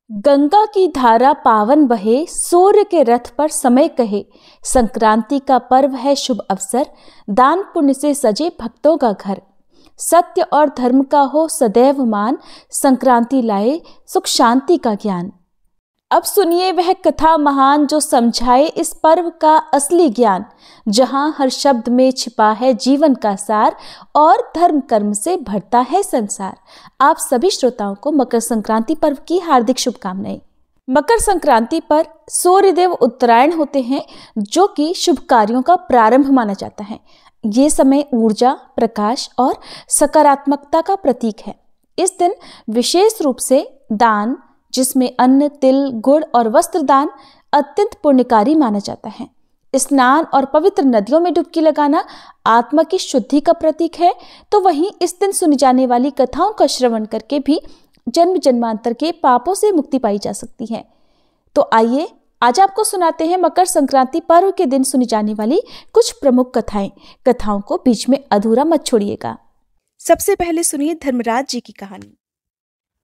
गंगा की धारा पावन बहे, सूर्य के रथ पर समय कहे। संक्रांति का पर्व है शुभ अवसर, दान पुण्य से सजे भक्तों का घर। सत्य और धर्म का हो सदैव मान, संक्रांति लाए सुख शांति का ज्ञान। अब सुनिए वह कथा महान जो समझाए इस पर्व का असली ज्ञान। जहां हर शब्द में छिपा है जीवन का सार और धर्म कर्म से भरता है संसार। आप सभी श्रोताओं को मकर संक्रांति पर्व की हार्दिक शुभकामनाएं। मकर संक्रांति पर सूर्यदेव उत्तरायण होते हैं, जो कि शुभ कार्यों का प्रारंभ माना जाता है। ये समय ऊर्जा, प्रकाश और सकारात्मकता का प्रतीक है। इस दिन विशेष रूप से दान, जिसमें अन्न, तिल, गुड़ और वस्त्र दान, अत्यंत पुण्यकारी माना जाता है। स्नान और पवित्र नदियों में डुबकी लगाना आत्मा की शुद्धि का प्रतीक है। तो वहीं इस दिन सुनी जाने वाली कथाओं का श्रवण करके भी जन्म जन्मांतर के पापों से मुक्ति पाई जा सकती है। तो आइए आज आपको सुनाते हैं मकर संक्रांति पर्व के दिन सुनी जाने वाली कुछ प्रमुख कथाएं। कथाओं को बीच में अधूरा मत छोड़िएगा। सबसे पहले सुनिए धर्मराज जी की कहानी।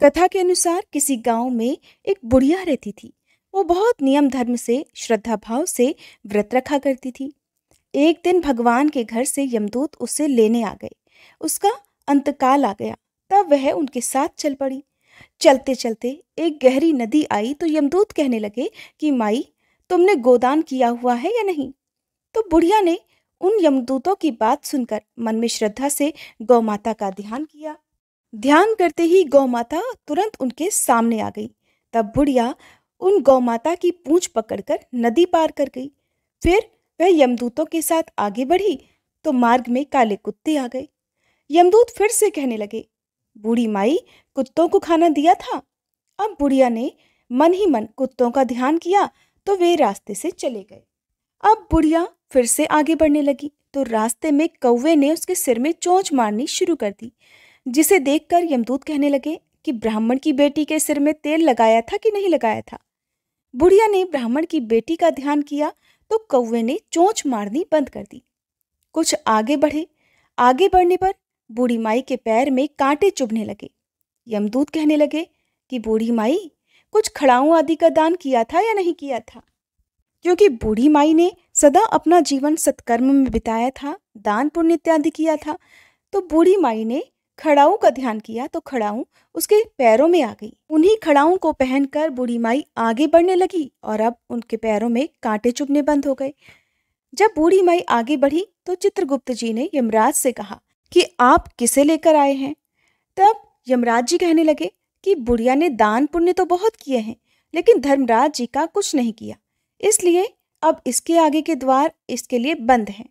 कथा के अनुसार किसी गांव में एक बुढ़िया रहती थी। वो बहुत नियम धर्म से, श्रद्धा भाव से व्रत रखा करती थी। एक दिन भगवान के घर से यमदूत उसे लेने आ गए। उसका अंतकाल आ गया, तब वह उनके साथ चल पड़ी। चलते चलते एक गहरी नदी आई तो यमदूत कहने लगे कि माई, तुमने गोदान किया हुआ है या नहीं? तो बुढ़िया ने उन यमदूतों की बात सुनकर मन में श्रद्धा से गौ माता का ध्यान किया। ध्यान करते ही गौ माता तुरंत उनके सामने आ गई। तब बुढ़िया उन गौ माता की पूंछ पकड़कर नदी पार कर गई। फिर वह यमदूतों के साथ आगे बढ़ी तो मार्ग में काले कुत्ते आ गए। यमदूत फिर से कहने लगे, बूढ़ी माई, कुत्तों को खाना दिया था। अब बुढ़िया ने मन ही मन कुत्तों का ध्यान किया तो वे रास्ते से चले गए। अब बुढ़िया फिर से आगे बढ़ने लगी तो रास्ते में कौवे ने उसके सिर में चोंच मारनी शुरू कर दी, जिसे देखकर यमदूत कहने लगे कि ब्राह्मण की बेटी के सिर में तेल लगाया था कि नहीं लगाया था। बुढ़िया ने ब्राह्मण की बेटी का ध्यान किया तो कौवे ने चोंच मारनी बंद कर दी। कुछ आगे बढ़े। आगे बढ़ने पर बूढ़ी माई के पैर में कांटे चुभने लगे। यमदूत कहने लगे कि बूढ़ी माई, कुछ खड़ाऊं आदि का दान किया था या नहीं किया था? क्योंकि बूढ़ी माई ने सदा अपना जीवन सत्कर्म में बिताया था, दान पुण्य इत्यादि किया था। तो बूढ़ी माई ने खड़ाऊ का ध्यान किया तो खड़ाऊ उसके पैरों में आ गई। उन्हीं खड़ाऊ को पहनकर बूढ़ी माई आगे बढ़ने लगी और अब उनके पैरों में कांटे चुभने बंद हो गए। जब बूढ़ी माई आगे बढ़ी तो चित्रगुप्त जी ने यमराज से कहा कि आप किसे लेकर आए हैं? तब यमराज जी कहने लगे कि बुढ़िया ने दान पुण्य तो बहुत किए हैं, लेकिन धर्मराज जी का कुछ नहीं किया, इसलिए अब इसके आगे के द्वार इसके लिए बंद हैं।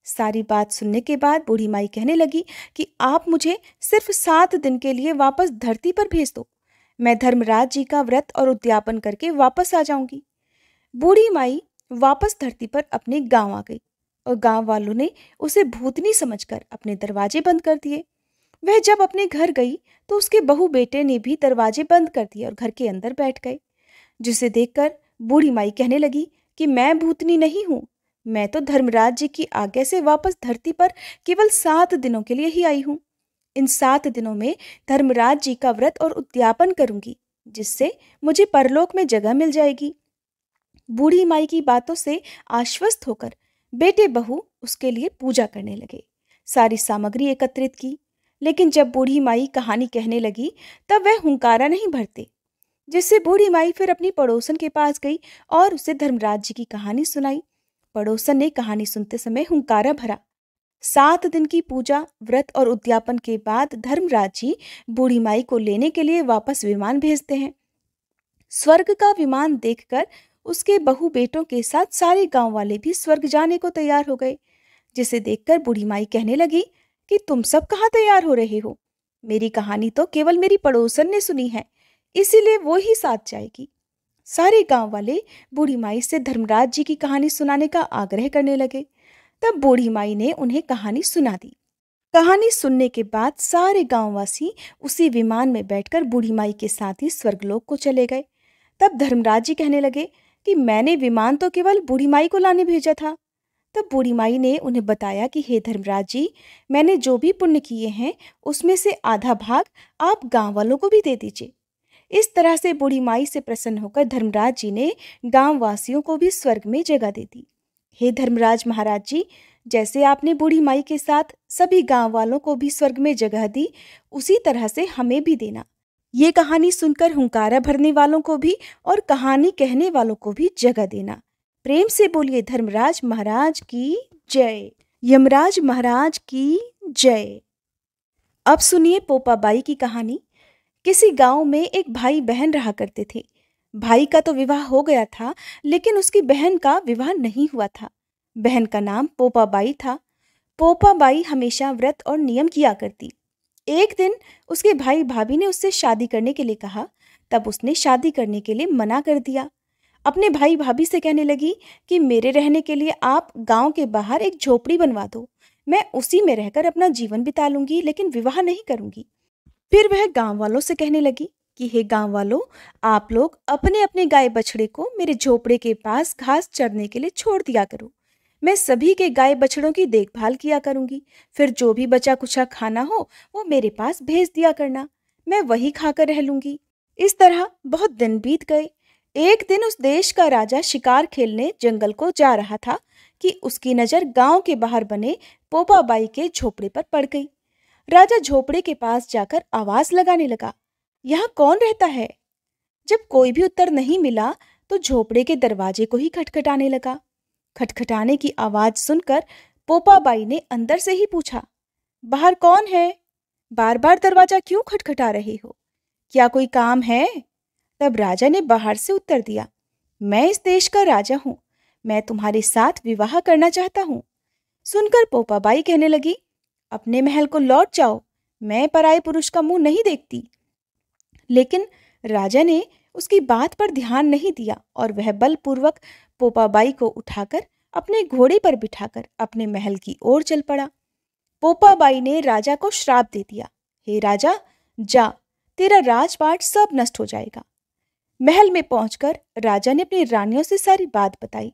सारी बात सुनने के बाद बूढ़ी माई कहने लगी कि आप मुझे सिर्फ 7 दिन के लिए वापस धरती पर भेज दो। मैं धर्मराज जी का व्रत और उद्यापन करके वापस आ जाऊंगी। बूढ़ी माई वापस धरती पर अपने गांव आ गई और गांव वालों ने उसे भूतनी समझकर अपने दरवाजे बंद कर दिए। वह जब अपने घर गई तो उसके बहू बेटे ने भी दरवाजे बंद कर दिए और घर के अंदर बैठ गए, जिसे देखकर बूढ़ी माई कहने लगी कि मैं भूतनी नहीं हूँ, मैं तो धर्मराज जी की आज्ञा से वापस धरती पर केवल 7 दिनों के लिए ही आई हूँ। इन 7 दिनों में धर्मराज जी का व्रत और उद्यापन करूंगी, जिससे मुझे परलोक में जगह मिल जाएगी। बूढ़ी माई की बातों से आश्वस्त होकर बेटे बहू उसके लिए पूजा करने लगे। सारी सामग्री एकत्रित की, लेकिन जब बूढ़ी माई कहानी कहने लगी तब वह हुंकारा नहीं भरते, जिससे बूढ़ी माई फिर अपनी पड़ोसन के पास गई और उसे धर्मराज जी की कहानी सुनाई। पड़ोसन ने कहानी सुनते समय हुंकारा भरा। 7 दिन की पूजा, व्रत और उद्यापन के बाद धर्मराज जी बूढ़ी माई को लेने के लिए वापस विमान भेजते हैं। स्वर्ग का विमान देखकर उसके बहू बेटों के साथ सारे गांव वाले भी स्वर्ग जाने को तैयार हो गए, जिसे देखकर बूढ़ी माई कहने लगी कि तुम सब कहाँ तैयार हो रहे हो? मेरी कहानी तो केवल मेरी पड़ोसन ने सुनी है, इसीलिए वो ही साथ जाएगी। सारे गांव वाले बूढ़ी माई से धर्मराज जी की कहानी सुनाने का आग्रह करने लगे। तब बूढ़ी माई ने उन्हें कहानी सुना दी। कहानी सुनने के बाद सारे गांववासी उसी विमान में बैठकर बूढ़ी माई के साथ ही स्वर्गलोक को चले गए। तब धर्मराज जी कहने लगे कि मैंने विमान तो केवल बूढ़ी माई को लाने भेजा था। तब बूढ़ी माई ने उन्हें बताया कि हे धर्मराज जी, मैंने जो भी पुण्य किए हैं उसमें से आधा भाग आप गांव वालों को भी दे दीजिए। इस तरह से बूढ़ी माई से प्रसन्न होकर धर्मराज जी ने गांव वासियों को भी स्वर्ग में जगह दे दी। हे धर्मराज महाराज जी, जैसे आपने बूढ़ी माई के साथ सभी गांव वालों को भी स्वर्ग में जगह दी, उसी तरह से हमें भी देना। ये कहानी सुनकर हुंकारा भरने वालों को भी और कहानी कहने वालों को भी जगह देना। प्रेम से बोलिए धर्मराज महाराज की जय। यमराज महाराज की जय। अब सुनिए पोपाबाई की कहानी। किसी गांव में एक भाई बहन रहा करते थे। भाई का तो विवाह हो गया था, लेकिन उसकी बहन का विवाह नहीं हुआ था। बहन का नाम पोपाबाई था। पोपाबाई हमेशा व्रत और नियम किया करती। एक दिन उसके भाई भाभी ने उससे शादी करने के लिए कहा। तब उसने शादी करने के लिए मना कर दिया। अपने भाई भाभी से कहने लगी कि मेरे रहने के लिए आप गांव के बाहर एक झोपड़ी बनवा दो। मैं उसी में रहकर अपना जीवन बिता लूंगी, लेकिन विवाह नहीं करूंगी। फिर वह गांव वालों से कहने लगी कि हे गांव वालों, आप लोग अपने अपने गाय बछड़े को मेरे झोपड़े के पास घास चरने के लिए छोड़ दिया करो। मैं सभी के गाय बछड़ों की देखभाल किया करूंगी। फिर जो भी बचा कुचा खाना हो वो मेरे पास भेज दिया करना। मैं वही खाकर रह लूंगी। इस तरह बहुत दिन बीत गए। एक दिन उस देश का राजा शिकार खेलने जंगल को जा रहा था कि उसकी नजर गांव के बाहर बने पोपाबाई के झोपड़े पर पड़ गई। राजा झोपड़े के पास जाकर आवाज लगाने लगा, यहाँ कौन रहता है? जब कोई भी उत्तर नहीं मिला तो झोपड़े के दरवाजे को ही खटखटाने लगा। खटखटाने की आवाज सुनकर पोपाबाई ने अंदर से ही पूछा, बाहर कौन है? बार बार दरवाजा क्यों खटखटा रहे हो? क्या कोई काम है? तब राजा ने बाहर से उत्तर दिया, मैं इस देश का राजा हूं। मैं तुम्हारे साथ विवाह करना चाहता हूं। सुनकर पोपाबाई कहने लगी, अपने महल को लौट जाओ। मैं पराये पुरुष का मुंह नहीं देखती। लेकिन राजा ने उसकी बात पर ध्यान नहीं दिया और वह बलपूर्वक पोपाबाई को उठाकर अपने घोड़े पर बिठाकर अपने महल की ओर चल पड़ा। पोपाबाई ने राजा को श्राप दे दिया, हे राजा, जा, तेरा राजपाट सब नष्ट हो जाएगा। महल में पहुंचकर राजा ने अपनी रानियों से सारी बात बताई।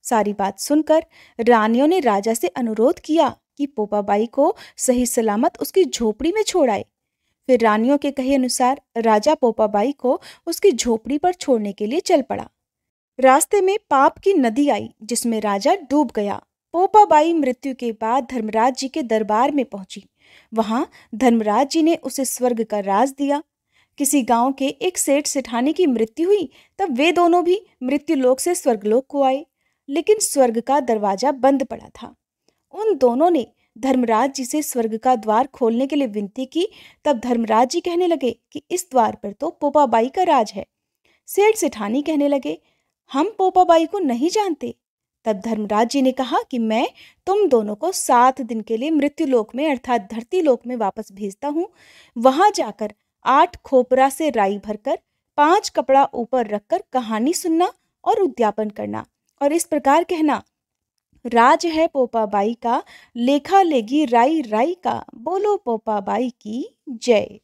सारी बात सुनकर रानियों ने राजा से अनुरोध किया कि पोपाबाई को सही सलामत उसकी झोपड़ी में छोड़ आए। फिर रानियों के कहे अनुसार राजा पोपाबाई को उसकी झोपड़ी पर छोड़ने के लिए चल पड़ा। रास्ते में पाप की नदी आई जिसमें राजा डूब गया। पोपाबाई मृत्यु के बाद धर्मराज जी के दरबार में पहुंची। वहां धर्मराज जी ने उसे स्वर्ग का राज दिया। किसी गांव के एक सेठ सेठानी की मृत्यु हुई, तब वे दोनों भी मृत्यु लोक से स्वर्गलोक को आए, लेकिन स्वर्ग का दरवाजा बंद पड़ा था। उन दोनों ने धर्मराज जी से स्वर्ग का द्वार खोलने के लिए विनती की। तब धर्मराज जी कहने लगे कि इस द्वार पर तो पोपाबाई का राज है। सेठ सेठानी कहने लगे, हम पोपाबाई को नहीं जानते। तब धर्मराज जी ने कहा कि मैं तुम दोनों को 7 दिन के लिए मृत्यु लोक में अर्थात धरती लोक में वापस भेजता हूँ। वहां जाकर 8 खोपरा से राई भरकर 5 कपड़ा ऊपर रखकर कहानी सुनना और उद्यापन करना और इस प्रकार कहना, राज है पोपाबाई का, लेखा लेगी राई राई का, बोलो पोपाबाई की जय।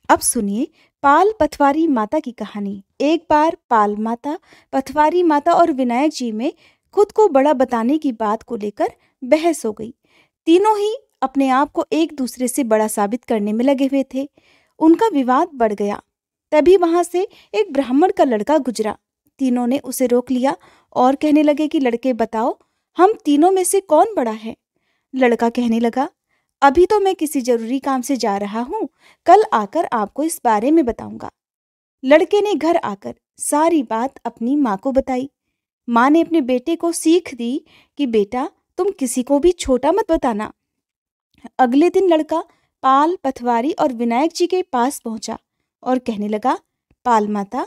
अब सुनिए पाल पथवारी माता की कहानी। एक बार पाल माता, पथवारी माता और विनायक जी में खुद को बड़ा बताने की बात को लेकर बहस हो गई। तीनों ही अपने आप को एक दूसरे से बड़ा साबित करने में लगे हुए थे। उनका विवाद बढ़ गया। तभी वहां से एक ब्राह्मण का लड़का गुजरा। तीनों ने उसे रोक लिया और कहने लगे कि लड़के बताओ, हम तीनों में से कौन बड़ा है? लड़का कहने लगा, अभी तो मैं किसी जरूरी काम से जा रहा हूँ, कल आकर आपको इस बारे में बताऊंगा। लड़के ने घर आकर सारी बात अपनी माँ को बताई। माँ ने अपने बेटे को सीख दी कि बेटा तुम किसी को भी छोटा मत बताना। अगले दिन लड़का पाल, पथवारी और विनायक जी के पास पहुंचा और कहने लगा, पाल माता,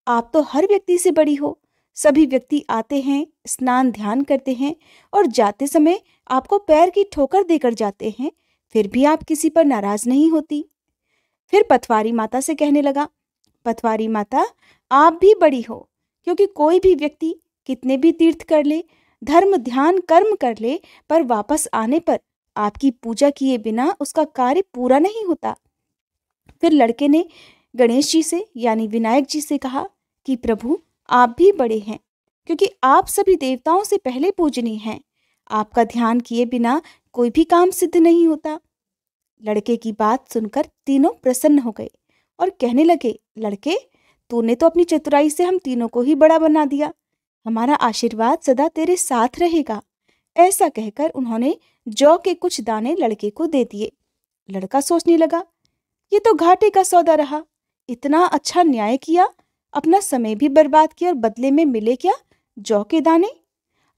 आप तो हर व्यक्ति से बड़ी हो। सभी व्यक्ति आते हैं, स्नान ध्यान करते हैं और जाते समय आपको पैर की ठोकर देकर जाते हैं, फिर भी आप किसी पर नाराज नहीं होती। फिर पथवारी माता से कहने लगा, पथवारी माता, आप भी बड़ी हो, क्योंकि कोई भी व्यक्ति कितने भी तीर्थ कर ले, धर्म ध्यान कर्म कर ले, पर वापस आने पर आपकी पूजा किए बिना उसका कार्य पूरा नहीं होता। फिर लड़के ने गणेश जी से यानी विनायक जी से कहा कि प्रभु आप भी बड़े हैं, क्योंकि आप सभी देवताओं से पहले पूजनीय हैं। आपका ध्यान किए बिना कोई भी काम सिद्ध नहीं होता। लड़के की बात सुनकर तीनों प्रसन्न हो गए और कहने लगे, लड़के, तूने तो अपनी चतुराई से हम तीनों को ही बड़ा बना दिया। हमारा आशीर्वाद सदा तेरे साथ रहेगा। ऐसा कहकर उन्होंने जौ के कुछ दाने लड़के को दे दिए। लड़का सोचने लगा, ये तो घाटे का सौदा रहा। इतना अच्छा न्याय किया, अपना समय भी बर्बाद किया और बदले में मिले क्या? जौ के दाने।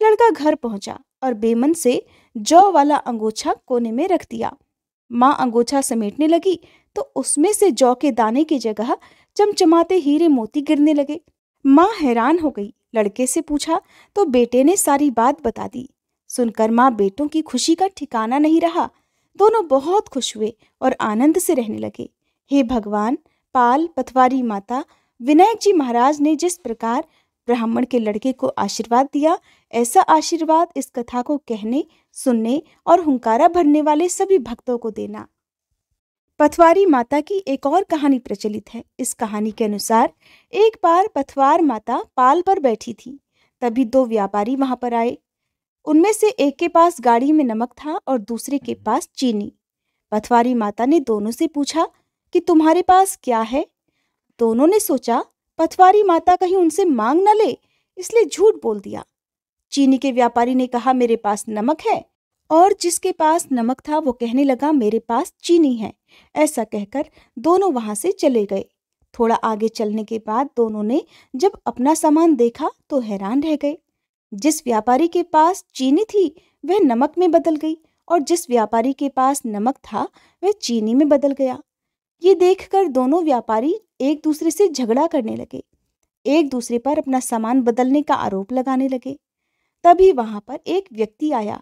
लड़का घर पहुंचा और बेमन से जौ वाला अंगोछा कोने में रख दिया। माँ अंगोछा समेटने लगी तो उसमें से जौ के दाने की जगह चमचमाते हीरे मोती गिरने लगे। माँ हैरान हो गई। लड़के से पूछा तो बेटे ने सारी बात बता दी। सुनकर माँ बेटों की खुशी का ठिकाना नहीं रहा। दोनों बहुत खुश हुए और आनंद से रहने लगे। हे भगवान, पाल, पथवारी माता, विनायक जी महाराज ने जिस प्रकार ब्राह्मण के लड़के को आशीर्वाद दिया, ऐसा आशीर्वाद इस कथा को कहने, सुनने और हुंकारा भरने वाले सभी भक्तों को देना। पथवारी माता की एक और कहानी प्रचलित है। इस कहानी के अनुसार एक बार पथवार माता पाल पर बैठी थी। तभी दो व्यापारी वहां पर आए। उनमें से एक के पास गाड़ी में नमक था और दूसरे के पास चीनी। पथवारी माता ने दोनों से पूछा कि तुम्हारे पास क्या है? दोनों ने सोचा पथवारी माता कहीं उनसे मांग न ले, इसलिए झूठ बोल दिया। चीनी के व्यापारी ने कहा मेरे पास नमक है, और जिसके पास नमक था वो कहने लगा मेरे पास चीनी है। ऐसा कहकर दोनों वहां से चले गए। थोड़ा आगे चलने के बाद दोनों ने जब अपना सामान देखा तो हैरान रह गए। जिस व्यापारी के पास चीनी थी वह नमक में बदल गई, और जिस व्यापारी के पास नमक था वह चीनी में बदल गया। ये देखकर दोनों व्यापारी एक दूसरे से झगड़ा करने लगे, एक दूसरे पर अपना सामान बदलने का आरोप लगाने लगे। तभी वहां पर एक व्यक्ति आया।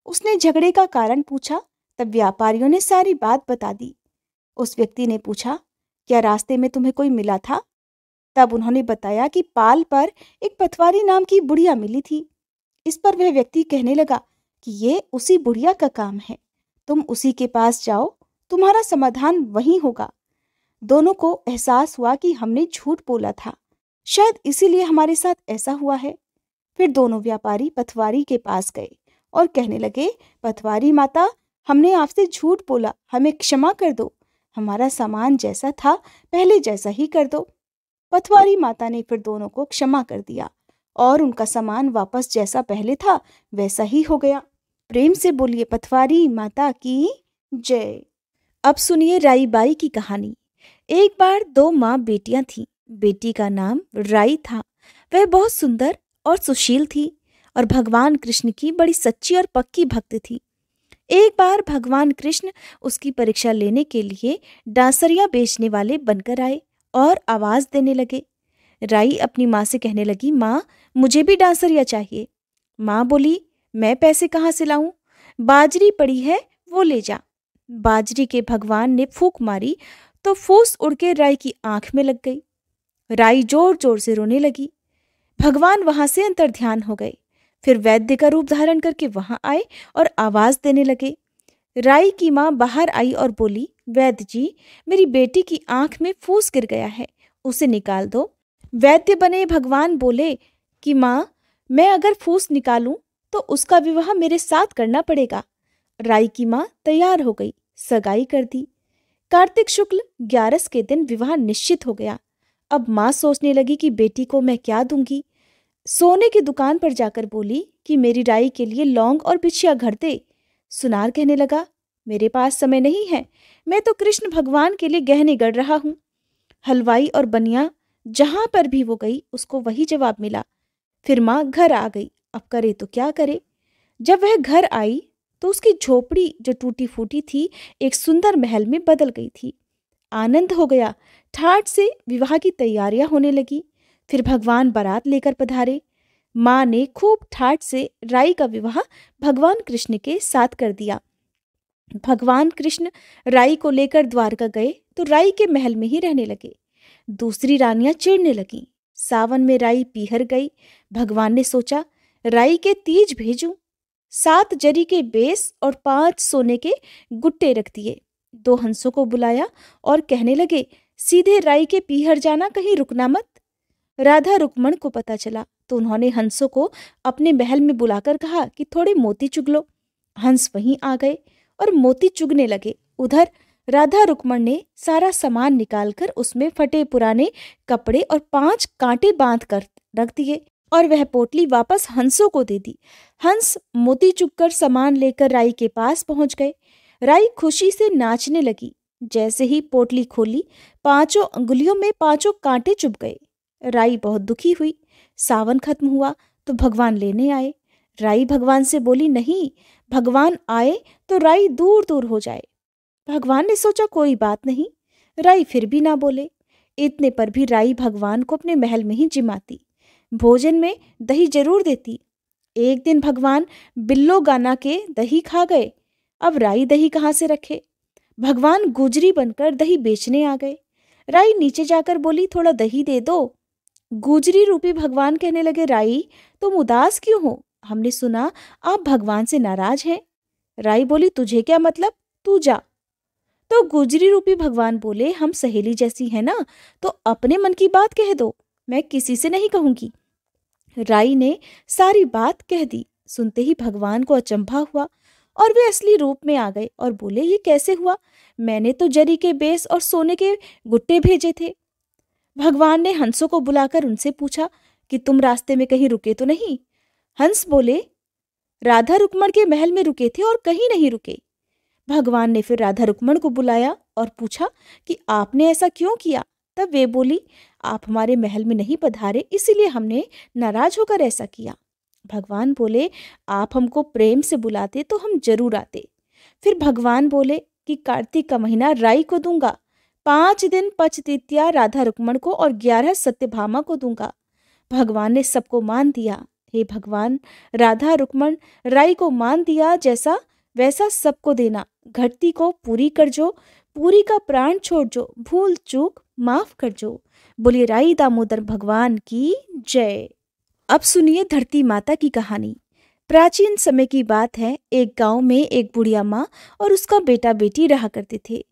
उसने झगड़े का कारण पूछा। तब व्यापारियों ने सारी बात बता दी। उस व्यक्ति ने पूछा, क्या रास्ते में तुम्हें कोई मिला था? तब उन्होंने बताया कि पाल पर एक पथवारी नाम की बुढ़िया मिली थी। इस पर वह व्यक्ति कहने लगा कि ये उसी बुढ़िया का काम है, तुम उसी के पास जाओ, तुम्हारा समाधान वहीं होगा। दोनों को एहसास हुआ कि हमने झूठ बोला था, शायद इसीलिए हमारे साथ ऐसा हुआ है। फिर दोनों व्यापारी पथवारी के पास गए और कहने लगे, पथवारी माता, हमने आपसे झूठ बोला, हमें क्षमा कर दो। हमारा सामान जैसा था पहले जैसा ही कर दो। पथवारी माता ने फिर दोनों को क्षमा कर दिया और उनका सामान वापस जैसा पहले था वैसा ही हो गया। प्रेम से बोलिए पथवारी माता की जय। अब सुनिए राई बाई की कहानी। एक बार दो माँ बेटियां थीं। बेटी का नाम राई था। वह बहुत सुंदर और सुशील थी और भगवान कृष्ण की बड़ी सच्ची और पक्की भक्त थी। एक बार भगवान कृष्ण उसकी परीक्षा लेने के लिए डांसरिया बेचने वाले बनकर आए और आवाज देने लगे। राई अपनी माँ से कहने लगी, माँ, मुझे भी डांसरिया चाहिए। माँ बोली, मैं पैसे कहाँ से लाऊं? बाजरी पड़ी है, वो ले जा। बाजरी के भगवान ने फूंक मारी तो फूस उड़ के राई की आंख में लग गई। राई जोर जोर से रोने लगी। भगवान वहां से अंतर्ध्यान हो गए। फिर वैद्य का रूप धारण करके वहां आए और आवाज देने लगे। राई की माँ बाहर आई और बोली, वैद्य जी, मेरी बेटी की आंख में फूस गिर गया है, उसे निकाल दो। वैद्य बने भगवान बोले कि माँ, मैं अगर फूस निकालूं तो उसका विवाह मेरे साथ करना पड़ेगा। राई की माँ तैयार हो गई, सगाई कर दी। कार्तिक शुक्ल 11 के दिन विवाह निश्चित हो गया। अब माँ सोचने लगी कि बेटी को मैं क्या दूंगी। सोने की दुकान पर जाकर बोली कि मेरी राई के लिए लौंग और बिछिया घर दे। सुनार कहने लगा, मेरे पास समय नहीं है, मैं तो कृष्ण भगवान के लिए गहने गढ़ रहा हूँ। हलवाई और बनिया जहां पर भी वो गई उसको वही जवाब मिला। फिर माँ घर आ गई। अब करे तो क्या करे। जब वह घर आई तो उसकी झोपड़ी जो टूटी फूटी थी एक सुंदर महल में बदल गई थी। आनंद हो गया। ठाठ से विवाह की तैयारियां होने लगी। फिर भगवान बारात लेकर पधारे। माँ ने खूब ठाठ से राई का विवाह भगवान कृष्ण के साथ कर दिया। भगवान कृष्ण राई को लेकर द्वारका गए तो राई के महल में ही रहने लगे। दूसरी रानियां चिढ़ने लगीं। सावन में राई पीहर गई। भगवान ने सोचा, राई के तीज भेजूं। 7 जरी के बेस और 5 सोने के गुट्टे रख दिए। 2 हंसों को बुलाया और कहने लगे, सीधे राई के पीहर जाना, कहीं रुकना मत। राधा रुक्मण को पता चला तो उन्होंने हंसों को अपने महल में बुलाकर कहा कि थोड़े मोती चुग लो। हंस वहीं आ गए और मोती चुगने लगे। उधर राधा रुक्मण ने सारा सामान निकालकर उसमें फटे पुराने कपड़े और 5 कांटे बांध कर रख दिए और वह पोटली वापस हंसों को दे दी। हंस मोती चुगकर सामान लेकर राई के पास पहुंच गए। राई खुशी से नाचने लगी। जैसे ही पोटली खोली, 5 अंगुलियों में 5 कांटे चुभ गए। राई बहुत दुखी हुई। सावन खत्म हुआ तो भगवान लेने आए। राई भगवान से बोली, नहीं, भगवान आए तो राई दूर दूर हो जाए। भगवान ने सोचा कोई बात नहीं। राई फिर भी ना बोले। इतने पर भी राई भगवान को अपने महल में ही जिमाती, भोजन में दही जरूर देती। एक दिन भगवान बिल्लो गाना के दही खा गए। अब राई दही कहाँ से रखे? भगवान गुजरी बनकर दही बेचने आ गए। राई नीचे जाकर बोली, थोड़ा दही दे दो। गुजरी रूपी भगवान कहने लगे, राई तुम उदास क्यों हो? हमने सुना आप भगवान से नाराज हैं। राई बोली, तुझे क्या मतलब, तू जा। तो गुजरी रूपी भगवान बोले, हम सहेली जैसी है ना, तो अपने मन की बात कह दो, मैं किसी से नहीं कहूंगी। राई ने सारी बात कह दी। सुनते ही भगवान को अचंभा हुआ और वे असली रूप में आ गए और बोले, ये कैसे हुआ? मैंने तो जरी के बेस और सोने के गुट्टे भेजे थे। भगवान ने हंसों को बुलाकर उनसे पूछा कि तुम रास्ते में कहीं रुके तो नहीं? हंस बोले, राधा रुक्मण के महल में रुके थे और कहीं नहीं रुके। भगवान ने फिर राधा रुक्मण को बुलाया और पूछा कि आपने ऐसा क्यों किया? तब वे बोली, आप हमारे महल में नहीं पधारे, इसीलिए हमने नाराज होकर ऐसा किया। भगवान बोले, आप हमको प्रेम से बुलाते तो हम जरूर आते। फिर भगवान बोले कि कार्तिक का महीना राई को दूंगा, 5 दिन पचतीतिया राधा रुक्मण को और 11 सत्यभामा को दूंगा। भगवान ने सबको मान दिया। हे भगवान, राधा रुक्मण राई को मान दिया, जैसा वैसा सबको देना। घटती को पूरी कर जो, पूरी का प्राण छोड़ जो, भूल चूक माफ कर जो। बोलिए राई दामोदर भगवान की जय। अब सुनिए धरती माता की कहानी। प्राचीन समय की बात है। एक गांव में एक बुढ़िया माँ और उसका बेटा बेटी रहा करते थे।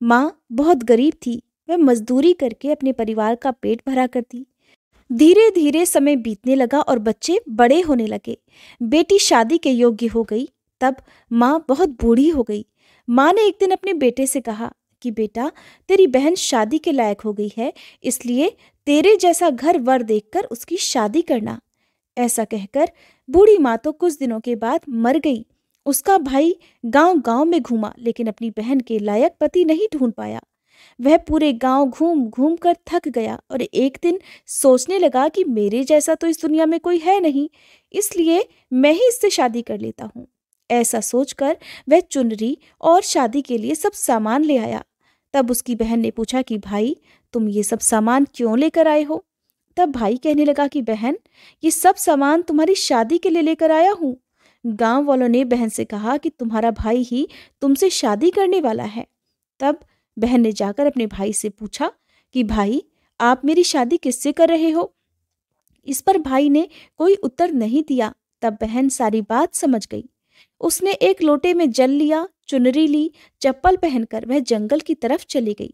माँ बहुत गरीब थी। वह मजदूरी करके अपने परिवार का पेट भरा करती। धीरे धीरे समय बीतने लगा और बच्चे बड़े होने लगे। बेटी शादी के योग्य हो गई। तब माँ बहुत बूढ़ी हो गई। माँ ने एक दिन अपने बेटे से कहा कि बेटा, तेरी बहन शादी के लायक हो गई है, इसलिए तेरे जैसा घर वर देखकर उसकी शादी करना। ऐसा कहकर बूढ़ी माँ तो कुछ दिनों के बाद मर गई। उसका भाई गांव गांव में घूमा, लेकिन अपनी बहन के लायक पति नहीं ढूंढ पाया। वह पूरे गांव घूम घूम कर थक गया और एक दिन सोचने लगा कि मेरे जैसा तो इस दुनिया में कोई है नहीं, इसलिए मैं ही इससे शादी कर लेता हूँ। ऐसा सोचकर वह चुनरी और शादी के लिए सब सामान ले आया। तब उसकी बहन ने पूछा कि भाई, तुम ये सब सामान क्यों लेकर आए हो? तब भाई कहने लगा कि बहन, ये सब सामान तुम्हारी शादी के लिए लेकर आया हूँ। गांव वालों ने बहन से कहा कि तुम्हारा भाई ही तुमसे शादी करने वाला है। तब बहन ने जाकर अपने भाई से पूछा कि भाई, आप मेरी शादी किससे कर रहे हो? इस पर भाई ने कोई उत्तर नहीं दिया। तब बहन सारी बात समझ गई। उसने एक लोटे में जल लिया, चुनरी ली, चप्पल पहनकर वह जंगल की तरफ चली गई।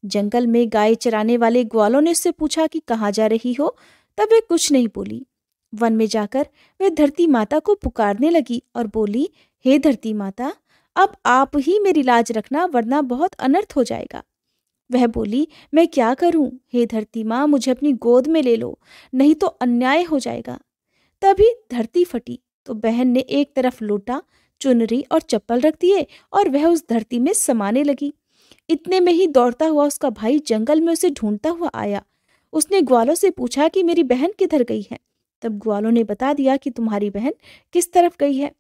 जंगल में गाय चराने वाले ग्वालों ने उससे पूछा कि कहाँ जा रही हो? तब वे कुछ नहीं बोली। वन में जाकर वह धरती माता को पुकारने लगी और बोली, हे धरती माता, अब आप ही मेरी लाज रखना, वरना बहुत अनर्थ हो जाएगा। वह बोली, मैं क्या करूं? हे धरती माँ, मुझे अपनी गोद में ले लो, नहीं तो अन्याय हो जाएगा। तभी धरती फटी तो बहन ने एक तरफ लोटा, चुनरी और चप्पल रख दिए और वह उस धरती में समाने लगी। इतने में ही दौड़ता हुआ उसका भाई जंगल में उसे ढूंढता हुआ आया। उसने ग्वालों से पूछा कि मेरी बहन किधर गई है? तब ग्वालों ने बता दिया कि तुम्हारी बहन किस तरफ गई है।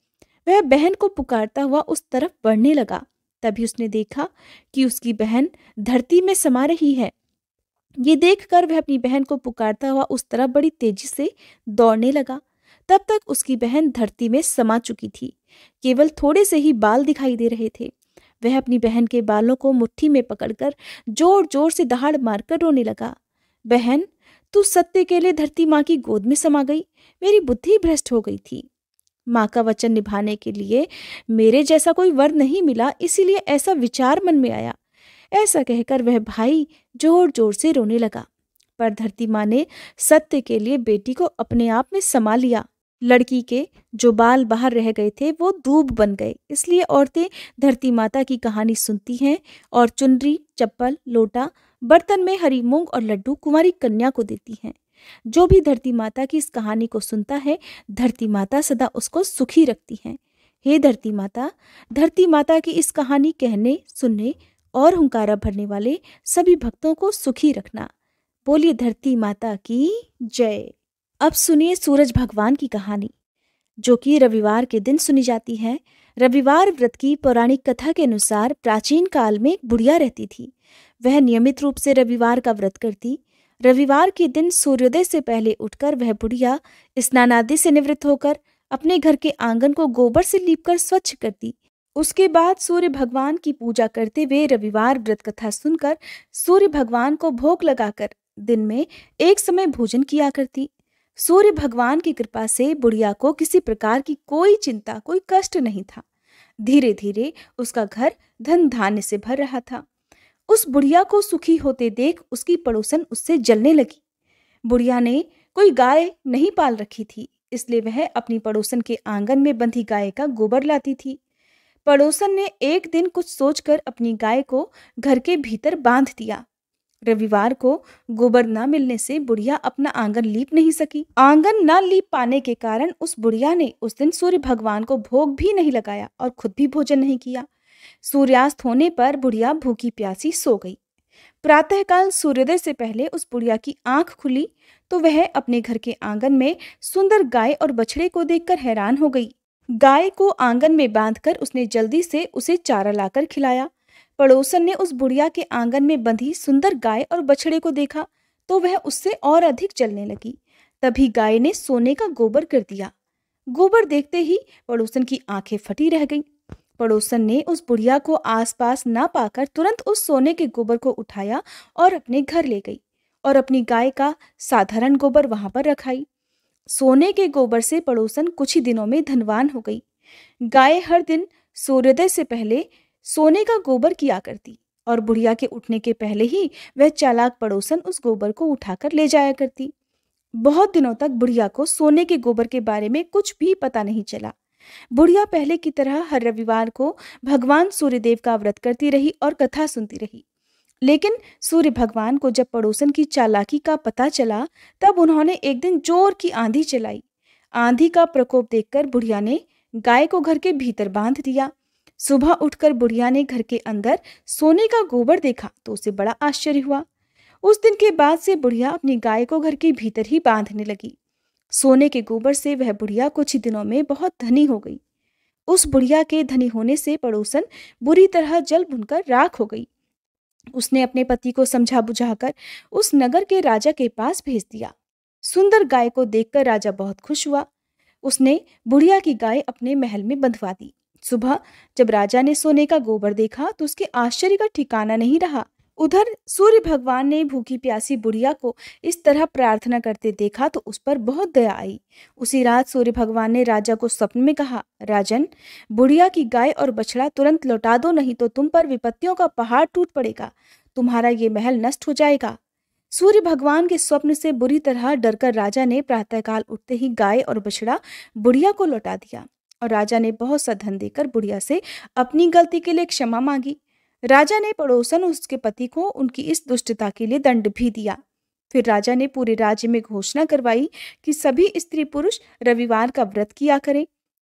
वह बहन को पुकारता हुआ उस तरफ बढ़ने लगा। तभी उसने देखा कि उसकी बहन धरती में समा रही है। ये देखकर वह अपनी बहन को पुकारता हुआ उस तरफ बड़ी तेजी से दौड़ने लगा। तब तक उसकी बहन धरती में समा चुकी थी। केवल थोड़े से ही बाल दिखाई दे रहे थे। वह अपनी बहन के बालों को मुट्ठी में पकड़कर जोर जोर से दहाड़ मारकर रोने लगा। बहन, तू सत्य के लिए धरती माँ की गोद में समा गई। मेरी बुद्धि भ्रष्ट हो गई थी। माँ का वचन निभाने के लिए मेरे जैसा कोई वर नहीं मिला, इसीलिए ऐसा विचार मन में आया। ऐसा कहकर वह भाई जोर जोर से रोने लगा। पर धरती माँ ने सत्य के लिए बेटी को अपने आप में समा लिया। लड़की के जो बाल बाहर रह गए थे वो दूब बन गए। इसलिए औरतें धरती माता की कहानी सुनती हैं और चुनरी, चप्पल, लोटा, बर्तन में हरी मूंग और लड्डू कुंवारी कन्या को देती हैं। जो भी धरती माता की इस कहानी को सुनता है, धरती माता सदा उसको सुखी रखती हैं। हे धरती माता की इस कहानी कहने, सुनने और हुंकारा भरने वाले सभी भक्तों को सुखी रखना। बोलिए धरती माता की जय। अब सुनिए सूरज भगवान की कहानी, जो कि रविवार के दिन सुनी जाती है। रविवार व्रत की पौराणिक कथा के अनुसार प्राचीन काल में एक बुढ़िया रहती थी। वह नियमित रूप से रविवार का व्रत करती। रविवार के दिन सूर्योदय से पहले उठकर वह बुढ़िया स्नान आदि से निवृत्त होकर अपने घर के आंगन को गोबर से लीपकर स्वच्छ करती। उसके बाद सूर्य भगवान की पूजा करते हुए रविवार व्रत कथा सुनकर सूर्य भगवान को भोग लगाकर दिन में एक समय भोजन किया करती। सूर्य भगवान की कृपा से बुढ़िया को किसी प्रकार की कोई चिंता, कोई कष्ट नहीं था। धीरे धीरे उसका घर धन धान्य से भर रहा था। उस बुढ़िया को सुखी होते देख उसकी पड़ोसन उससे जलने लगी। बुढ़िया ने कोई गाय नहीं पाल रखी थी, इसलिए वह अपनी पड़ोसन के आंगन में बंधी गाय का गोबर लाती थी। पड़ोसन ने एक दिन कुछ सोचकर अपनी गाय को घर के भीतर बांध दिया। रविवार को गोबर न मिलने से बुढ़िया अपना आंगन लीप नहीं सकी। आंगन न लीप पाने के कारण उस बुढ़िया ने उस दिन सूर्य भगवान को भोग भी नहीं लगाया और खुद भी भोजन नहीं किया। सूर्यास्त होने पर बुढ़िया भूखी प्यासी सो गई। प्रातःकाल सूर्योदय से पहले उस बुढ़िया की आंख खुली तो वह अपने घर के आंगन में सुंदर गाय और बछड़े को देखकर हैरान हो गई। गाय को आंगन में बांधकर उसने जल्दी से उसे चारा लाकर खिलाया। पड़ोसन ने उस बुढ़िया के आंगन में बंधी सुंदर गाय और बछड़े को देखा तो वह उससे और अधिक जलने लगी। तभी गाय ने सोने का गोबर कर दिया। गोबर देखते ही पड़ोसन की आंखें फटी रह गईं। पड़ोसन ने उस बुढ़िया को आसपास ना पाकर तुरंत उस सोने के गोबर को उठाया और अपने घर ले गई और अपनी गाय का साधारण गोबर वहां पर रखाई। सोने के गोबर से पड़ोसन कुछ ही दिनों में धनवान हो गई। गाय हर दिन सूर्योदय से पहले सोने का गोबर किया करती और बुढ़िया के उठने के पहले ही वह चालाक पड़ोसन उस गोबर को उठाकर ले जाया करती। बहुत दिनों तक बुढ़िया को सोने के गोबर के बारे में कुछ भी पता नहीं चला। बुढ़िया पहले की तरह हर रविवार को भगवान सूर्यदेव का व्रत करती रही और कथा सुनती रही। लेकिन सूर्य भगवान को जब पड़ोसन की चालाकी का पता चला तब उन्होंने एक दिन जोर की आंधी चलाई। आंधी का प्रकोप देखकर बुढ़िया ने गाय को घर के भीतर बांध दिया। सुबह उठकर बुढ़िया ने घर के अंदर सोने का गोबर देखा तो उसे बड़ा आश्चर्य हुआ। उस दिन के बाद से बुढ़िया अपनी गाय को घर के भीतर ही बांधने लगी। सोने के गोबर से वह बुढ़िया कुछ ही दिनों में बहुत धनी हो गई। उस बुढ़िया के धनी होने से पड़ोसन बुरी तरह जल भुनकर राख हो गई। उसने अपने पति को समझा बुझाकर उस नगर के राजा के पास भेज दिया। सुंदर गाय को देखकर राजा बहुत खुश हुआ। उसने बुढ़िया की गाय अपने महल में बंधवा दी। सुबह जब राजा ने सोने का गोबर देखा तो उसके आश्चर्य का ठिकाना नहीं रहा। उधर सूर्य भगवान ने भूखी प्यासी बुढ़िया को इस तरह प्रार्थना करते देखा तो उस पर बहुत दया आई। उसी रात सूर्य भगवान ने राजा को स्वप्न में कहा, राजन, बुढ़िया की गाय और बछड़ा तुरंत लौटा दो, नहीं तो तुम पर विपत्तियों का पहाड़ टूट पड़ेगा, तुम्हारा ये महल नष्ट हो जाएगा। सूर्य भगवान के स्वप्न से बुरी तरह डरकर राजा ने प्रातःकाल उठते ही गाय और बछड़ा बुढ़िया को लौटा दिया और राजा ने बहुत सा धन देकर बुढ़िया से अपनी गलती के लिए क्षमा मांगी। राजा ने पड़ोसन उसके पति को उनकी इस दुष्टता के लिए दंड भी दिया। फिर राजा ने पूरे राज्य में घोषणा करवाई कि सभी स्त्री पुरुष रविवार का व्रत किया करें।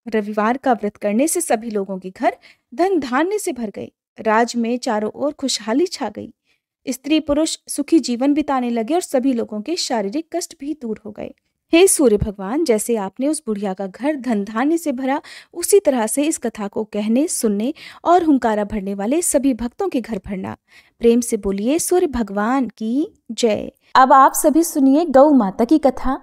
रविवार का व्रत करने से सभी लोगों के घर धन धान्य से भर गए। राज्य में चारों ओर खुशहाली छा गई। स्त्री पुरुष सुखी जीवन बिताने लगे और सभी लोगों के शारीरिक कष्ट भी दूर हो गए। हे सूर्य भगवान, जैसे आपने उस बुढ़िया का घर धन धान्य से भरा, उसी तरह से इस कथा को कहने, सुनने और हुंकारा भरने वाले सभी भक्तों के घर भरना। प्रेम से बोलिए सूर्य भगवान की जय। अब आप सभी सुनिए गौ माता की कथा।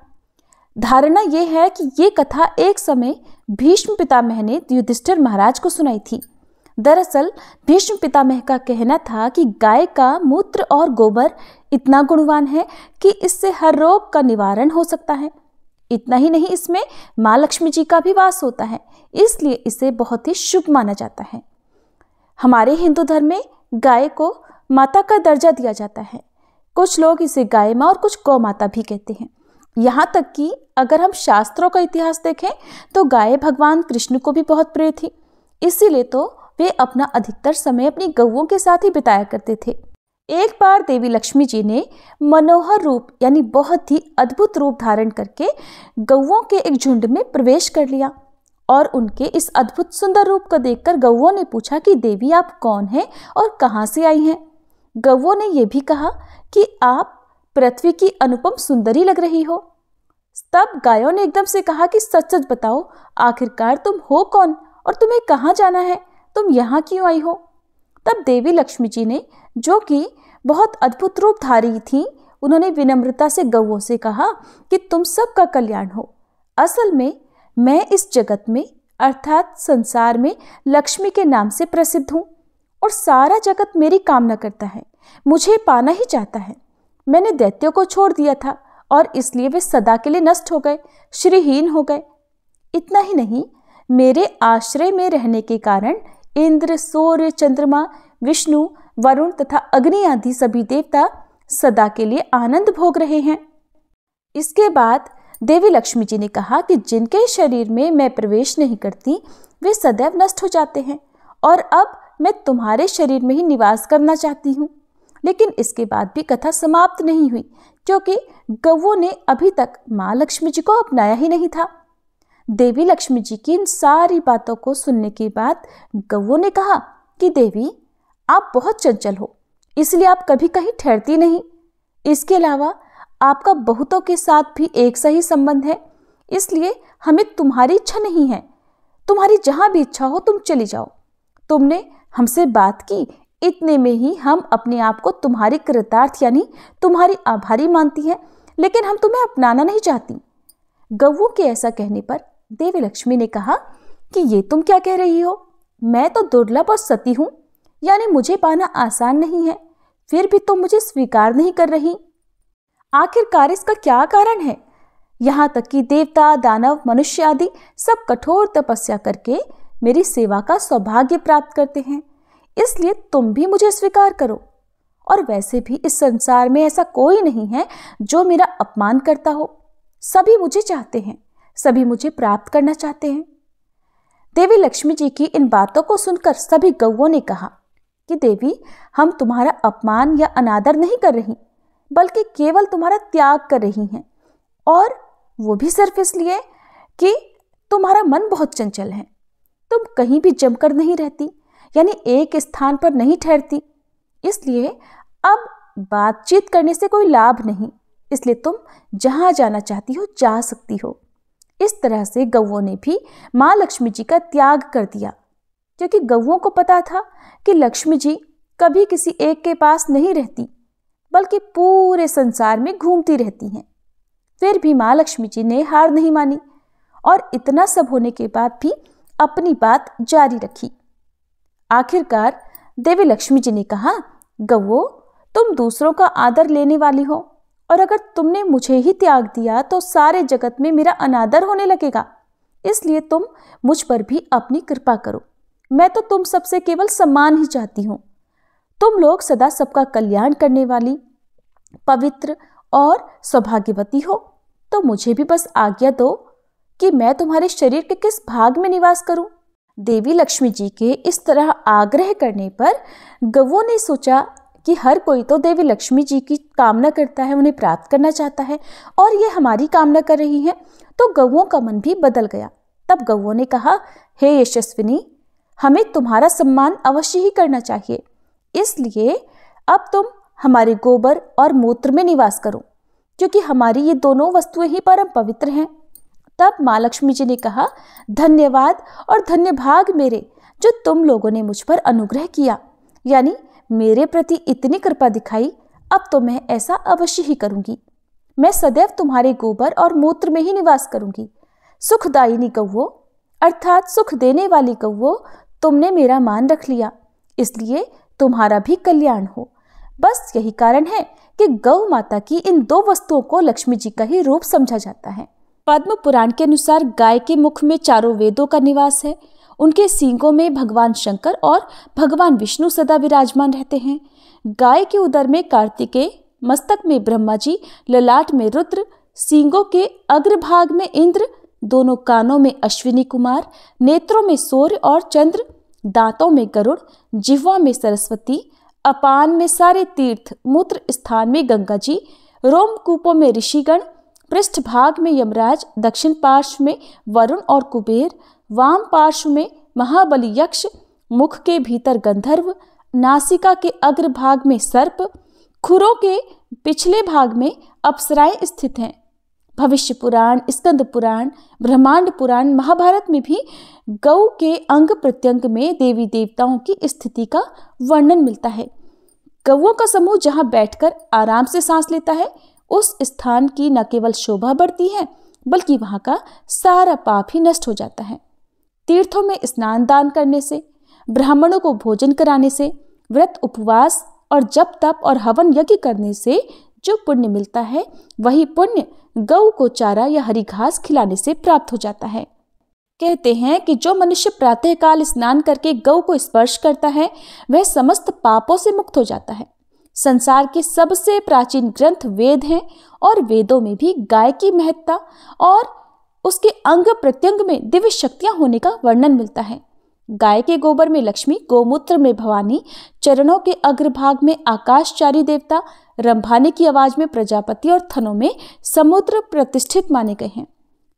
धारणा यह है कि ये कथा एक समय भीष्म पितामह ने युधिष्ठिर महाराज को सुनाई थी। दरअसल भीष्म पितामह का कहना था कि गाय का मूत्र और गोबर इतना गुणवान है कि इससे हर रोग का निवारण हो सकता है। इतना ही नहीं, इसमें माँ लक्ष्मी जी का भी वास होता है, इसलिए इसे बहुत ही शुभ माना जाता है। हमारे हिंदू धर्म में गाय को माता का दर्जा दिया जाता है। कुछ लोग इसे गाय माँ और कुछ गौ माता भी कहते हैं। यहाँ तक कि अगर हम शास्त्रों का इतिहास देखें तो गाय भगवान कृष्ण को भी बहुत प्रिय थी, इसीलिए तो वे अपना अधिकतर समय अपनी गौओं के साथ ही बिताया करते थे। एक बार देवी लक्ष्मी जी ने मनोहर रूप यानी बहुत ही अद्भुत रूप धारण करके गौओं के एक झुंड में प्रवेश कर लिया और उनके इस अद्भुत सुंदर रूप को देखकर गौओं ने पूछा कि देवी आप कौन हैं और कहाँ से आई हैं। गौओं ने यह भी कहा कि आप पृथ्वी की अनुपम सुंदरी लग रही हो। तब गायों ने एकदम से कहा कि सच सच बताओ, आखिरकार तुम हो कौन और तुम्हें कहाँ जाना है, तुम यहाँ क्यों आई हो। तब देवी लक्ष्मी जी ने, जो कि बहुत अद्भुत रूपधारी थी, उन्होंने विनम्रता से गौओं से कहा कि तुम सबका कल्याण हो। असल में मैं इस जगत में अर्थात संसार में लक्ष्मी के नाम से प्रसिद्ध हूँ और सारा जगत मेरी कामना करता है, मुझे पाना ही चाहता है। मैंने दैत्यों को छोड़ दिया था और इसलिए वे सदा के लिए नष्ट हो गए, श्रीहीन हो गए। इतना ही नहीं, मेरे आश्रय में रहने के कारण इंद्र, सूर्य, चंद्रमा, विष्णु, वरुण तथा अग्नि आदि सभी देवता सदा के लिए आनंद भोग रहे हैं। इसके बाद देवी लक्ष्मी जी ने कहा कि जिनके शरीर में मैं प्रवेश नहीं करती वे सदैव नष्ट हो जाते हैं और अब मैं तुम्हारे शरीर में ही निवास करना चाहती हूँ। लेकिन इसके बाद भी कथा समाप्त नहीं हुई, क्योंकि गौओं ने अभी तक माँ लक्ष्मी जी को अपनाया ही नहीं था। देवी लक्ष्मी जी की इन सारी बातों को सुनने के बाद गौओं ने कहा कि देवी आप बहुत चंचल हो, इसलिए आप कभी कहीं ठहरती नहीं। इसके अलावा आपका बहुतों के साथ भी एक सही संबंध है, इसलिए हमें तुम्हारी इच्छा नहीं है। तुम्हारी जहां भी इच्छा हो तुम चली जाओ। तुमने हमसे बात की, इतने में ही हम अपने आप को तुम्हारी कृतार्थ यानी तुम्हारी आभारी मानती हैं, लेकिन हम तुम्हें अपनाना नहीं चाहती। गौओं के ऐसा कहने पर देवी लक्ष्मी ने कहा कि ये तुम क्या कह रही हो, मैं तो दुर्लभ और सती हूँ, यानी मुझे पाना आसान नहीं है, फिर भी तुम मुझे स्वीकार नहीं कर रही। आखिरकार इसका क्या कारण है। यहाँ तक कि देवता, दानव, मनुष्य आदि सब कठोर तपस्या करके मेरी सेवा का सौभाग्य प्राप्त करते हैं, इसलिए तुम भी मुझे स्वीकार करो। और वैसे भी इस संसार में ऐसा कोई नहीं है जो मेरा अपमान करता हो। सभी मुझे चाहते हैं, सभी मुझे प्राप्त करना चाहते हैं। देवी लक्ष्मी जी की इन बातों को सुनकर सभी गौओं ने कहा कि देवी हम तुम्हारा अपमान या अनादर नहीं कर रही, बल्कि केवल तुम्हारा त्याग कर रही हैं, और वो भी सिर्फ इसलिए कि तुम्हारा मन बहुत चंचल है। तुम कहीं भी जमकर नहीं रहती, यानी एक स्थान पर नहीं ठहरती, इसलिए अब बातचीत करने से कोई लाभ नहीं, इसलिए तुम जहां जाना चाहती हो जा सकती हो। इस तरह से गौओं ने भी माँ लक्ष्मी जी का त्याग कर दिया, क्योंकि गौओं को पता था कि लक्ष्मी जी कभी किसी एक के पास नहीं रहती, बल्कि पूरे संसार में घूमती रहती हैं। फिर भी माँ लक्ष्मी जी ने हार नहीं मानी और इतना सब होने के बाद भी अपनी बात जारी रखी। आखिरकार देवी लक्ष्मी जी ने कहा, गौओं तुम दूसरों का आदर लेने वाली हो, और अगर तुमने मुझे ही त्याग दिया तो सारे जगत में मेरा अनादर होने लगेगा, इसलिए तुम मुझ पर भी अपनी कृपा करो। मैं तो तुम सबसे केवल सम्मान ही चाहती हूँ। तुम लोग सदा सबका कल्याण करने वाली, पवित्र और सौभाग्यवती हो, तो मुझे भी बस आज्ञा दो कि मैं तुम्हारे शरीर के किस भाग में निवास करूं। देवी लक्ष्मी जी के इस तरह आग्रह करने पर गौओं ने सोचा कि हर कोई तो देवी लक्ष्मी जी की कामना करता है, उन्हें प्राप्त करना चाहता है, और ये हमारी कामना कर रही हैं, तो गौओं का मन भी बदल गया। तब गौओं ने कहा, हे यशस्विनी, हमें तुम्हारा सम्मान अवश्य ही करना चाहिए, इसलिए अब तुम हमारे गोबर और मूत्र में निवास करो, क्योंकि हमारी ये दोनों वस्तुएं ही परम पवित्र हैं। तब माँ लक्ष्मी जी ने कहा, धन्यवाद और धन्य भाग मेरे, जो तुम लोगों ने मुझ पर अनुग्रह किया, यानी मेरे प्रति इतनी कृपा दिखाई। अब तो मैं ऐसा अवश्य ही करूंगी। मैं सदैव तुम्हारे गोबर और मूत्र में ही निवास करूंगी। सुखदायिनी गौओं अर्थात सुख देने वाली गौओं, तुमने मेरा मान रख लिया, इसलिए तुम्हारा भी कल्याण हो। बस यही कारण है कि गौ माता की इन दो वस्तुओं को लक्ष्मी जी का ही रूप समझा जाता है। पद्म पुराण के अनुसार गाय के मुख में चारों वेदों का निवास है। उनके सींगों में भगवान शंकर और भगवान विष्णु सदा विराजमान रहते हैं। गाय के उदर में कार्तिकेय, मस्तक में ब्रह्मा जी, ललाट में रुद्र, सींगों के अग्रभाग में इंद्र, दोनों कानों में अश्विनी कुमार, नेत्रों में सूर्य और चंद्र, दांतों में गरुड़, जिह्वा में सरस्वती, अपान में सारे तीर्थ, मूत्र स्थान में गंगा जी, रोमकूपों में ऋषिगण, पृष्ठभाग में यमराज, दक्षिण पार्श्व में वरुण और कुबेर, वाम पार्श्व में महाबली यक्ष, मुख के भीतर गंधर्व, नासिका के अग्रभाग में सर्प, खुरों के पिछले भाग में अप्सराएं स्थित हैं। भविष्य पुराण, स्कंद पुराण, ब्रह्मांड पुराण, महाभारत में भी गौ के अंग प्रत्यंग में देवी देवताओं की स्थिति का वर्णन मिलता है। गौओं का समूह जहां बैठकर आराम से सांस लेता है, उस स्थान की न केवल शोभा बढ़ती है बल्कि वहां का सारा पाप ही नष्ट हो जाता है। तीर्थों में स्नान दान करने से, ब्राह्मणों को भोजन कराने से, व्रत उपवास और जप तप और हवन यज्ञ करने से जो पुण्य मिलता है, वही पुण्य गौ को चारा या हरी घास खिलाने से प्राप्त हो जाता है। कहते हैं कि जो मनुष्य प्रातःकाल स्नान करके गौ को स्पर्श करता है, वह समस्त पापों से मुक्त हो जाता है। संसार के सबसे प्राचीन ग्रंथ वेद हैं और वेदों में भी गाय की महत्ता और उसके अंग प्रत्यंग में दिव्य शक्तियां होने का वर्णन मिलता है। गाय के गोबर में लक्ष्मी, गोमूत्र में भवानी, चरणों के अग्रभाग में आकाशचारी देवता, रंभाने की आवाज में प्रजापति और थनों में समुद्र प्रतिष्ठित माने गए हैं।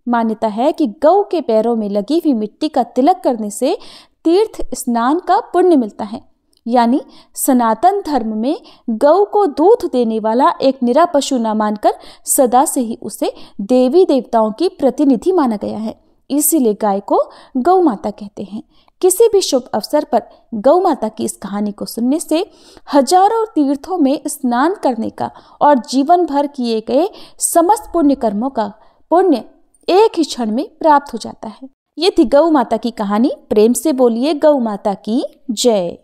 मान्यता है कि गौ के पैरों में लगी हुई मिट्टी का तिलक करने से तीर्थ स्नान का पुण्य मिलता है। यानी सनातन धर्म में गौ को दूध देने वाला एक निरा पशु न मानकर सदा से ही उसे देवी देवताओं की प्रतिनिधि माना गया है। इसीलिए गाय को गौ माता कहते हैं। किसी भी शुभ अवसर पर गौ माता की इस कहानी को सुनने से हजारों तीर्थों में स्नान करने का और जीवन भर किए गए समस्त पुण्य कर्मों का पुण्य एक ही क्षण में प्राप्त हो जाता है। ये थी गौ माता की कहानी। प्रेम से बोलिए गौ माता की जय।